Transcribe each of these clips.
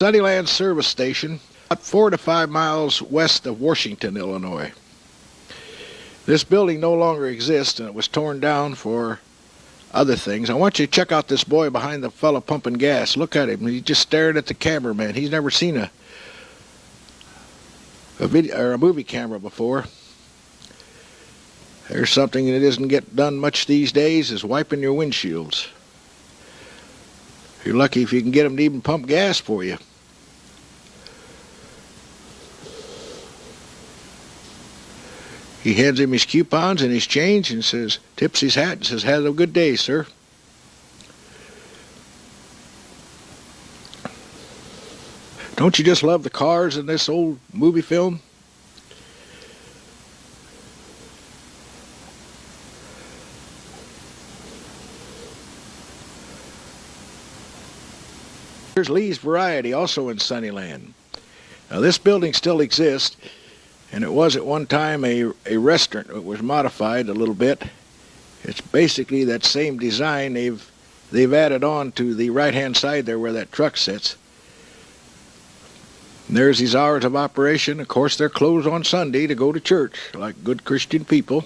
Sunnyland service station, about 4 to 5 miles west of Washington, Illinois. This building no longer exists, and it was torn down for other things. I want you to check out this boy behind the fellow pumping gas. Look at him. He's just staring at the cameraman. He's never seen a video or a movie camera before. There's something that isn't get done much these days, is wiping your windshields. You're lucky if you can get them to even pump gas for you. He hands him his coupons and his change and says, tips his hat and says, have a good day, sir. Don't you just love the cars in this old movie film? Here's Lee's Variety, also in Sunnyland. Now this building still exists, and it was at one time a restaurant. It was modified a little bit. It's basically that same design they've added on to the right-hand side there where that truck sits. And there's his hours of operation. Of course, they're closed on Sunday to go to church, like good Christian people.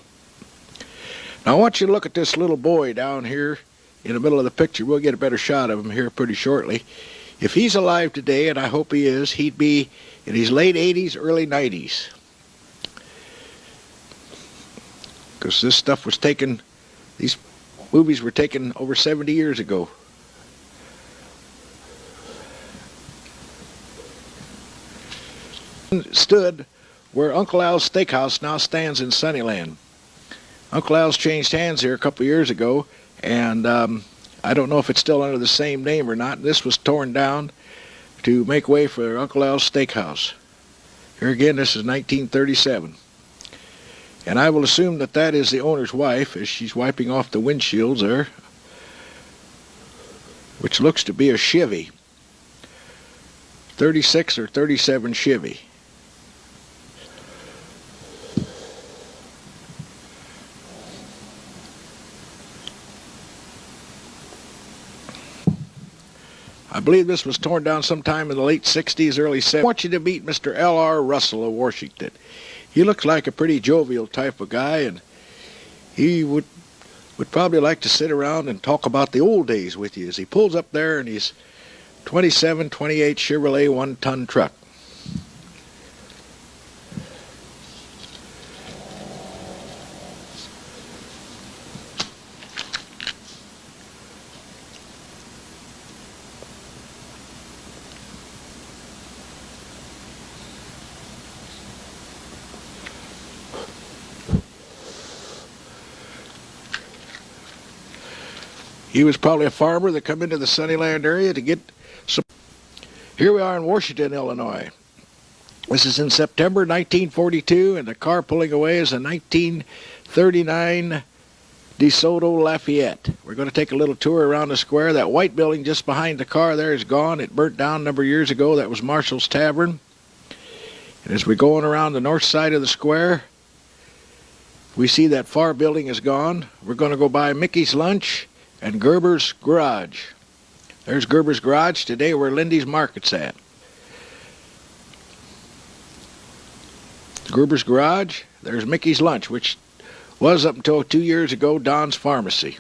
Now I want you to look at this little boy down here in the middle of the picture. We'll get a better shot of him here pretty shortly. If he's alive today, and I hope he is, he'd be in his late 80s, early 90s. Because this stuff was taken, these movies were taken over 70 years ago. Stood where Uncle Al's Steakhouse now stands in Sunnyland. Uncle Al's changed hands here a couple of years ago, and I don't know if it's still under the same name or not. This was torn down to make way for Uncle Al's Steakhouse. Here again, this is 1937. And I will assume that that is the owner's wife as she's wiping off the windshields there, which looks to be a Chevy. 36 or 37 Chevy. I believe this was torn down sometime in the late 60s, early 70s. I want you to meet Mr. L.R. Russell of Washington. He looks like a pretty jovial type of guy, and he would probably like to sit around and talk about the old days with you as he pulls up there in his 27, 28 Chevrolet one-ton truck. He was probably a farmer that come into the Sunnyland area to get some. Here we are in Washington, Illinois. This is in September 1942, and the car pulling away is a 1939 DeSoto Lafayette. We're going to take a little tour around the square. That white building just behind the car there is gone. It burnt down a number of years ago. That was Marshall's Tavern. And as we're going around the north side of the square, we see that far building is gone. We're going to go by Mickey's Lunch and Gerber's Garage. There's Gerber's Garage today where Lindy's Market's at. Gerber's Garage, there's Mickey's Lunch, which was up until 2 years ago Don's Pharmacy.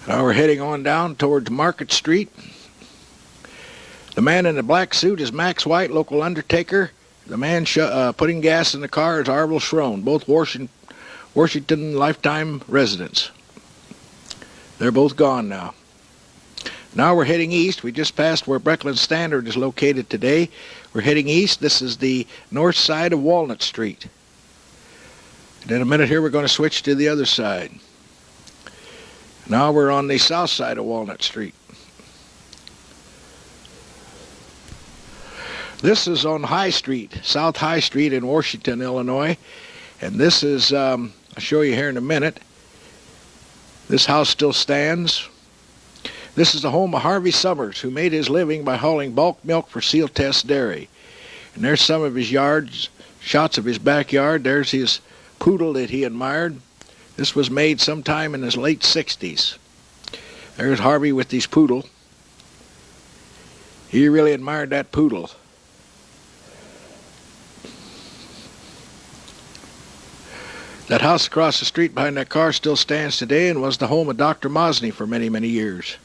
Now we're heading on down towards Market Street. The man in the black suit is Max White, local undertaker. The man putting gas in the car is Arvel Schrone, both Washington lifetime residents. They're both gone now. Now we're heading east. We just passed where Breckland Standard is located today. We're heading east. This is the north side of Walnut Street. And in a minute here we're going to switch to the other side. Now we're on the south side of Walnut Street. This is on High Street, South High Street in Washington, Illinois. And this is, I'll show you here in a minute. This house still stands. This is the home of Harvey Summers, who made his living by hauling bulk milk for Seal Test Dairy. And there's some of his yards, shots of his backyard. There's his poodle that he admired. This was made sometime in his late 60s. There's Harvey with his poodle. He really admired that poodle. That house across the street behind that car still stands today and was the home of Dr. Mosney for many, many years.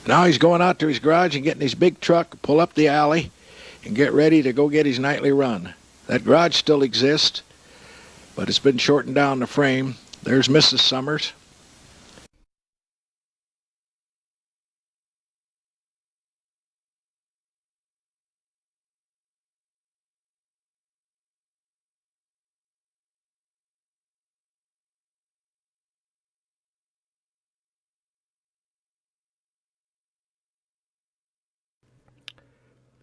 Now he's going out to his garage and getting his big truck, pull up the alley, and get ready to go get his nightly run. That garage still exists, but it's been shortened down the frame. There's Mrs. Summers.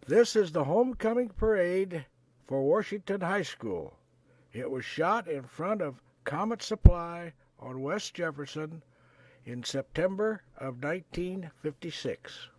This is the homecoming parade for Washington High School. It was shot in front of Comet Supply on West Jefferson in September of 1956.